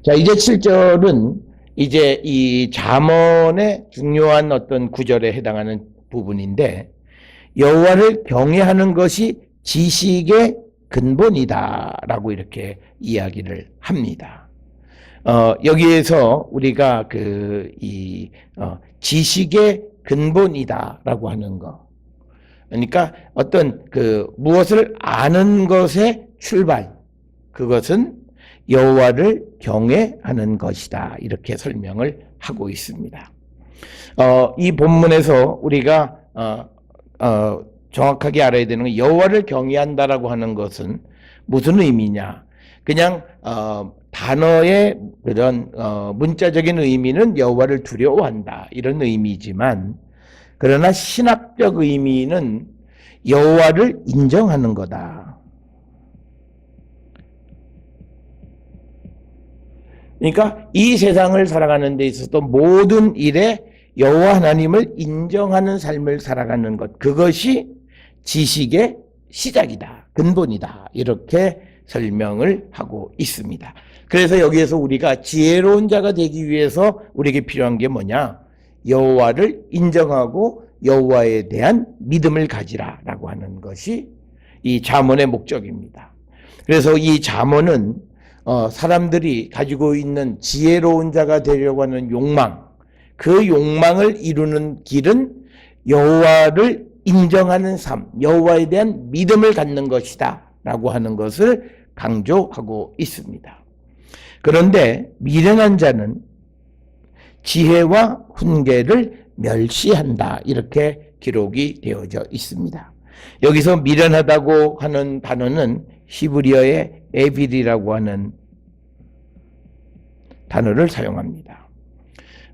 자, 이제 7절은 이제 이 잠언의 중요한 어떤 구절에 해당하는 부분인데, 여호와를 경외하는 것이 지식의 근본이다라고 이렇게 이야기를 합니다. 여기에서 우리가 지식의 근본이다라고 하는 거. 그러니까 어떤 무엇을 아는 것의 출발, 그것은 여호와를 경외하는 것이다. 이렇게 설명을 하고 있습니다. 이 본문에서 우리가 정확하게 알아야 되는 건 여호와를 경외한다라고 하는 것은 무슨 의미냐? 그냥 단어의 그런 문자적인 의미는 여호와를 두려워한다 이런 의미지만, 그러나 신학적 의미는 여호와를 인정하는 거다. 그러니까 이 세상을 살아가는 데 있어서 모든 일에 여호와 하나님을 인정하는 삶을 살아가는 것, 그것이 지식의 시작이다, 근본이다, 이렇게 설명을 하고 있습니다. 그래서 여기에서 우리가 지혜로운 자가 되기 위해서 우리에게 필요한 게 뭐냐? 여호와를 인정하고 여호와에 대한 믿음을 가지라라고 하는 것이 이 잠언의 목적입니다. 그래서 이 잠언은 사람들이 가지고 있는 지혜로운 자가 되려고 하는 욕망, 그 욕망을 이루는 길은 여호와를 인정하는 삶, 여호와에 대한 믿음을 갖는 것이다 라고 하는 것을 강조하고 있습니다. 그런데 미련한 자는 지혜와 훈계를 멸시한다, 이렇게 기록이 되어져 있습니다. 여기서 미련하다고 하는 단어는 히브리어의 에빌이라고 하는 단어를 사용합니다.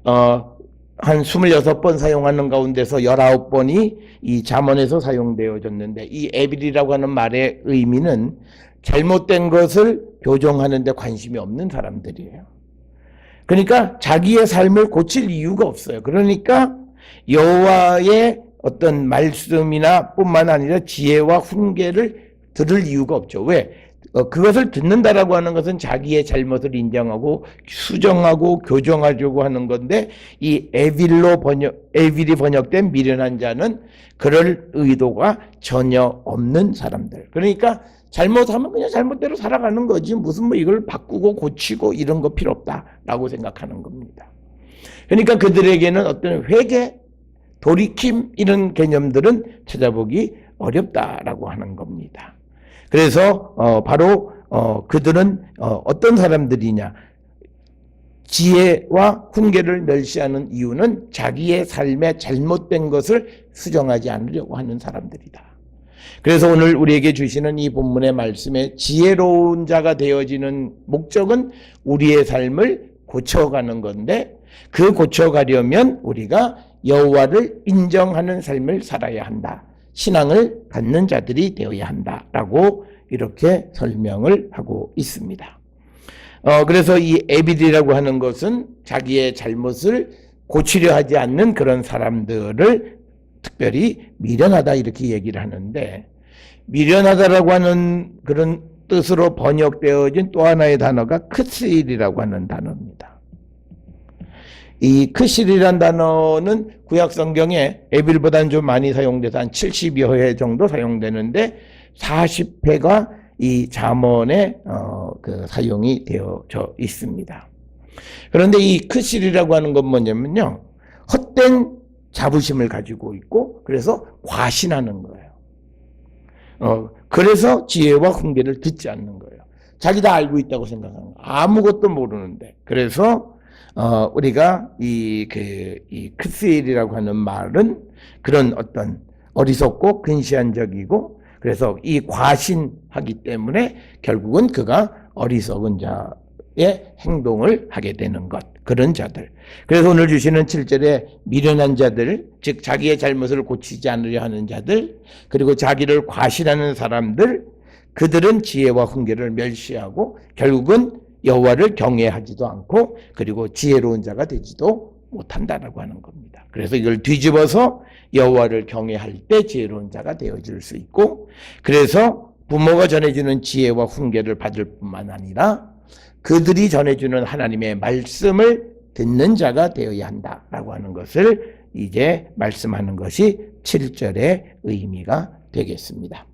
한 26번 사용하는 가운데서 19번이 이 잠언에서 사용되어졌는데, 이 에빌이라고 하는 말의 의미는 잘못된 것을 교정하는 데 관심이 없는 사람들이에요. 그러니까 자기의 삶을 고칠 이유가 없어요. 그러니까 여호와의 어떤 말씀이나 뿐만 아니라 지혜와 훈계를 들을 이유가 없죠. 왜? 그것을 듣는다라고 하는 것은 자기의 잘못을 인정하고 수정하고 교정하려고 하는 건데, 이 에빌이 번역된 미련한 자는 그럴 의도가 전혀 없는 사람들. 그러니까 잘못하면 그냥 잘못대로 살아가는 거지, 무슨 이걸 바꾸고 고치고 이런 거 필요 없다라고 생각하는 겁니다. 그러니까 그들에게는 어떤 회개, 돌이킴 이런 개념들은 찾아보기 어렵다라고 하는 겁니다. 그래서 바로 그들은 어떤 사람들이냐? 지혜와 훈계를 멸시하는 이유는 자기의 삶에 잘못된 것을 수정하지 않으려고 하는 사람들이다. 그래서 오늘 우리에게 주시는 이 본문의 말씀에 지혜로운 자가 되어지는 목적은 우리의 삶을 고쳐가는 건데, 그 고쳐가려면 우리가 여호와를 인정하는 삶을 살아야 한다. 신앙을 갖는 자들이 되어야 한다라고 이렇게 설명을 하고 있습니다. 그래서 이 에빌이라고 하는 것은 자기의 잘못을 고치려 하지 않는 그런 사람들을 특별히 미련하다 이렇게 얘기를 하는데, 미련하다라고 하는 그런 뜻으로 번역되어진 또 하나의 단어가 크실이라고 하는 단어입니다. 이 크실이라는 단어는 구약 성경에 에빌보다는 좀 많이 사용돼서 한 70여 회 정도 사용되는데 40회가 이 잠언에 사용이 되어져 있습니다. 그런데 이 크실이라고 하는 건 뭐냐면요, 헛된 자부심을 가지고 있고, 그래서 과신하는 거예요. 그래서 지혜와 훈계를 듣지 않는 거예요. 자기 다 알고 있다고 생각하는 거예요. 아무것도 모르는데. 그래서 우리가 이 크실이라고 하는 말은 그런 어떤 어리석고 근시안적이고, 그래서 이 과신하기 때문에 결국은 그가 어리석은 자의 행동을 하게 되는 것, 그런 자들. 그래서 오늘 주시는 7절에 미련한 자들, 즉 자기의 잘못을 고치지 않으려 하는 자들, 그리고 자기를 과신하는 사람들, 그들은 지혜와 훈계를 멸시하고 결국은 여호와를 경외하지도 않고, 그리고 지혜로운 자가 되지도 못한다라고 하는 겁니다. 그래서 이걸 뒤집어서 여호와를 경외할 때 지혜로운 자가 되어질 수 있고, 그래서 부모가 전해주는 지혜와 훈계를 받을 뿐만 아니라 그들이 전해주는 하나님의 말씀을 듣는 자가 되어야 한다라고 하는 것을 이제 말씀하는 것이 7절의 의미가 되겠습니다.